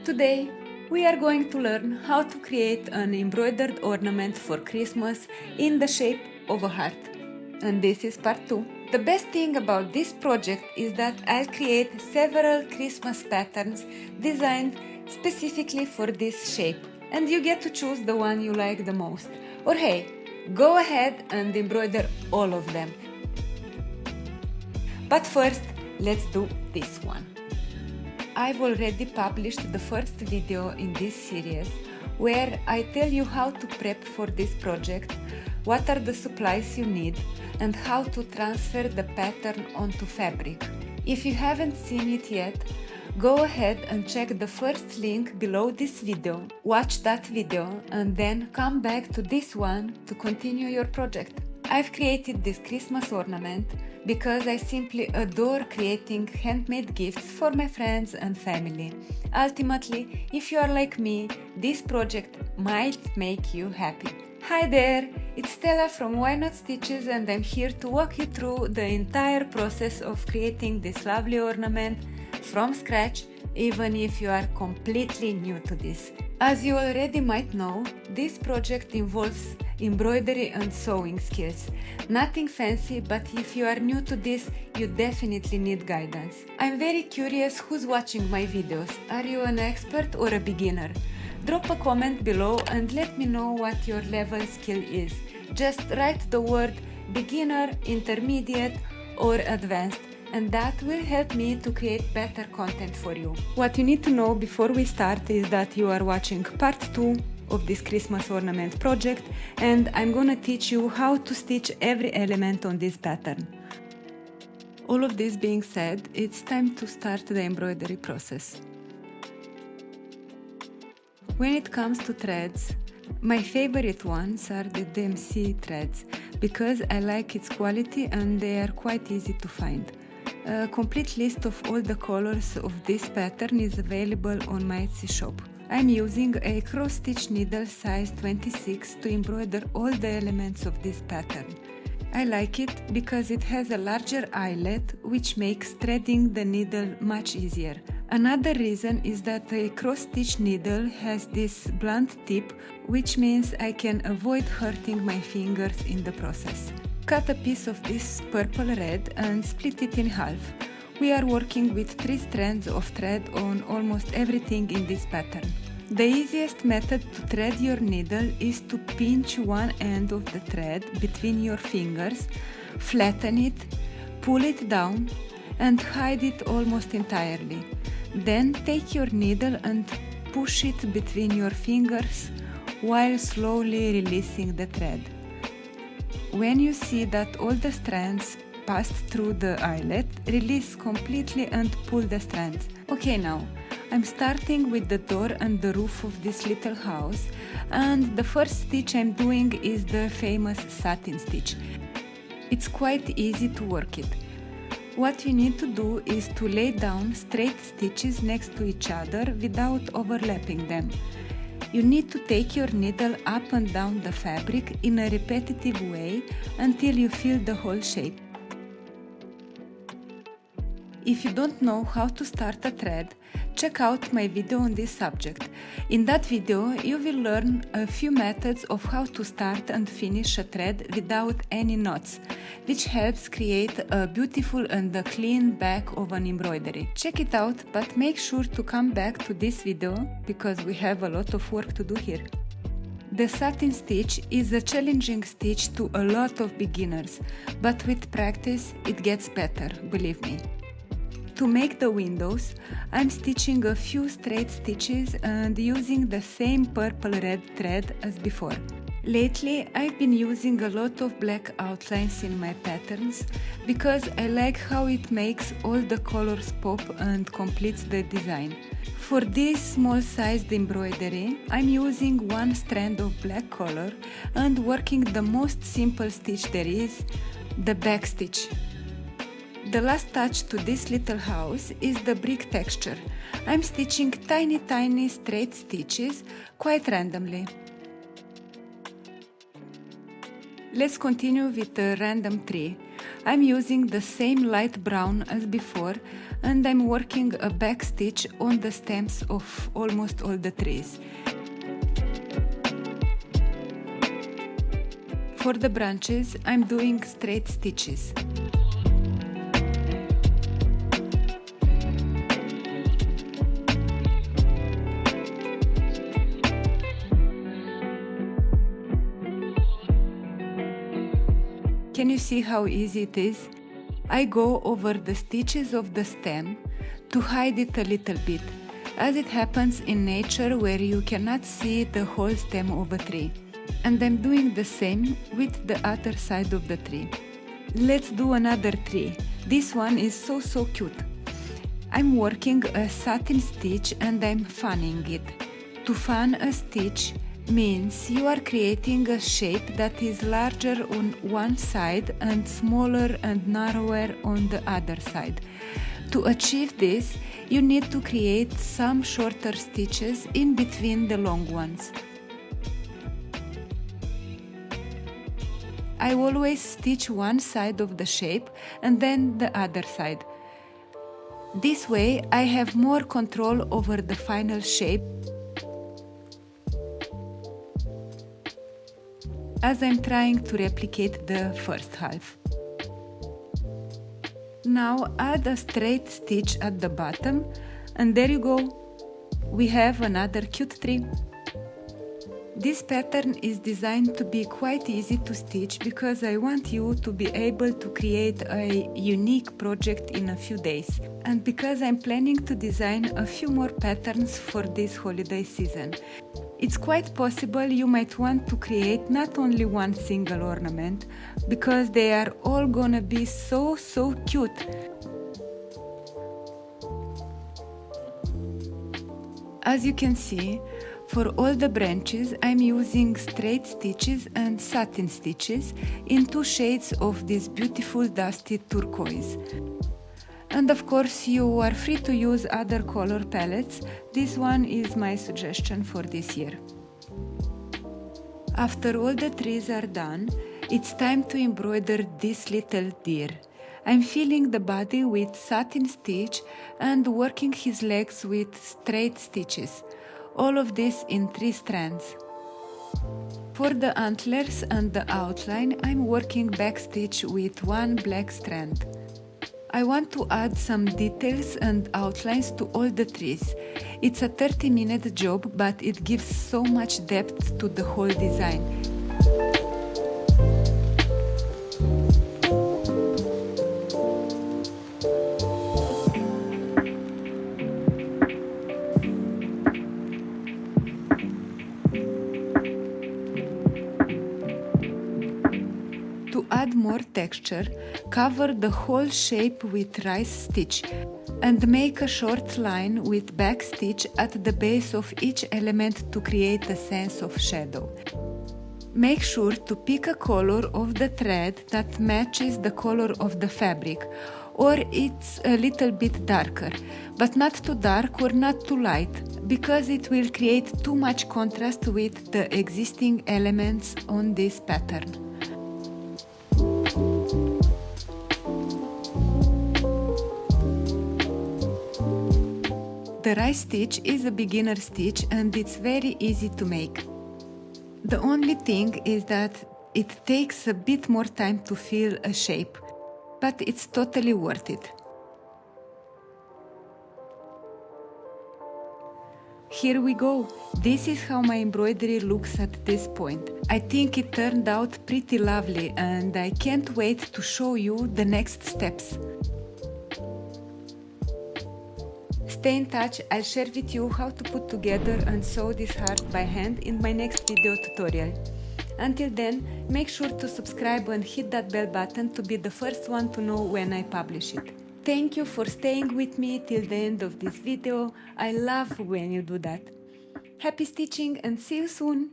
Today, we are going to learn how to create an embroidered ornament for Christmas in the shape of a heart. And this is part 2. The best thing about this project is that I'll create several Christmas patterns designed specifically for this shape, and you get to choose the one you like the most. Or hey, go ahead and embroider all of them. But first, let's do this one. I've already published the first video in this series where I tell you how to prep for this project, what are the supplies you need, and how to transfer the pattern onto fabric. If you haven't seen it yet, go ahead and check the first link below this video, watch that video, and then come back to this one to continue your project. I've created this Christmas ornament because I simply adore creating handmade gifts for my friends and family. Ultimately, if you are like me, this project might make you happy. Hi there, it's Stella from Why Not Stitches, and I'm here to walk you through the entire process of creating this lovely ornament from scratch, even if you are completely new to this. As you already might know, this project involves embroidery and sewing skills. Nothing fancy, but if you are new to this, you definitely need guidance. I'm very curious who's watching my videos. Are you an expert or a beginner? Drop a comment below and let me know what your level skill is. Just write the word beginner, intermediate, or advanced, and that will help me to create better content for you. What you need to know before we start is that you are watching part 2 of this Christmas ornament project, and I'm gonna teach you how to stitch every element on this pattern. All of this being said, it's time to start the embroidery process. When it comes to threads, my favorite ones are the DMC threads because I like its quality and they are quite easy to find. A complete list of all the colors of this pattern is available on my Etsy shop. I'm using a cross-stitch needle size 26 to embroider all the elements of this pattern. I like it because it has a larger eyelet, which makes threading the needle much easier. Another reason is that a cross-stitch needle has this blunt tip, which means I can avoid hurting my fingers in the process. Cut a piece of this purple red and split it in half. We are working with 3 strands of thread on almost everything in this pattern. The easiest method to thread your needle is to pinch one end of the thread between your fingers, flatten it, pull it down, and hide it almost entirely. Then take your needle and push it between your fingers while slowly releasing the thread. When you see that all the strands passed through the eyelet, release completely and pull the strands. Okay, now I'm starting with the door and the roof of this little house, and the first stitch I'm doing is the famous satin stitch. It's quite easy to work it. What you need to do is to lay down straight stitches next to each other without overlapping them. You need to take your needle up and down the fabric in a repetitive way until you feel the whole shape. If you don't know how to start a thread, check out my video on this subject. In that video, you will learn a few methods of how to start and finish a thread without any knots, which helps create a beautiful and a clean back of an embroidery. Check it out, but make sure to come back to this video because we have a lot of work to do here. The satin stitch is a challenging stitch to a lot of beginners, but with practice it gets better, believe me. To make the windows, I'm stitching a few straight stitches and using the same purple red thread as before. Lately, I've been using a lot of black outlines in my patterns because I like how it makes all the colors pop and completes the design. For this small-sized embroidery, I'm using one strand of black color and working the most simple stitch there is, the back stitch. The last touch to this little house is the brick texture. I'm stitching tiny straight stitches quite randomly. Let's continue with the random tree. I'm using the same light brown as before, and I'm working a back stitch on the stems of almost all the trees. For the branches, I'm doing straight stitches. Can you see how easy it is? I go over the stitches of the stem to hide it a little bit, as it happens in nature where you cannot see the whole stem of a tree. And I'm doing the same with the other side of the tree. Let's do another tree. This one is so cute. I'm working a satin stitch and I'm fanning it. To fan a stitch means you are creating a shape that is larger on one side and smaller and narrower on the other side. To achieve this, you need to create some shorter stitches in between the long ones. I always stitch one side of the shape and then the other side. This way I have more control over the final shape, as I'm trying to replicate the first half. Now add a straight stitch at the bottom, and there you go, we have another cute tree. This pattern is designed to be quite easy to stitch because I want you to be able to create a unique project in a few days, and because I'm planning to design a few more patterns for this holiday season. It's quite possible you might want to create not only one single ornament, because they are all gonna be so cute. As you can see, for all the branches I'm using straight stitches and satin stitches in two shades of this beautiful dusty turquoise. And of course you are free to use other color palettes. This one is my suggestion for this year. After all the trees are done, it's time to embroider this little deer. I'm filling the body with satin stitch and working his legs with straight stitches. All of this in 3 strands. For the antlers and the outline, I'm working backstitch with 1 black strand. I want to add some details and outlines to all the trees. It's a 30-minute job, but it gives so much depth to the whole design. To add more texture, cover the whole shape with rice stitch and make a short line with back stitch at the base of each element to create a sense of shadow. Make sure to pick a color of the thread that matches the color of the fabric, or it's a little bit darker, but not too dark or not too light, because it will create too much contrast with the existing elements on this pattern. The rice stitch is a beginner stitch and it's very easy to make. The only thing is that it takes a bit more time to fill a shape, but it's totally worth it. Here we go! This is how my embroidery looks at this point. I think it turned out pretty lovely and I can't wait to show you the next steps. Stay in touch, I'll share with you how to put together and sew this heart by hand in my next video tutorial. Until then, make sure to subscribe and hit that bell button to be the first one to know when I publish it. Thank you for staying with me till the end of this video. I love when you do that. Happy stitching and see you soon!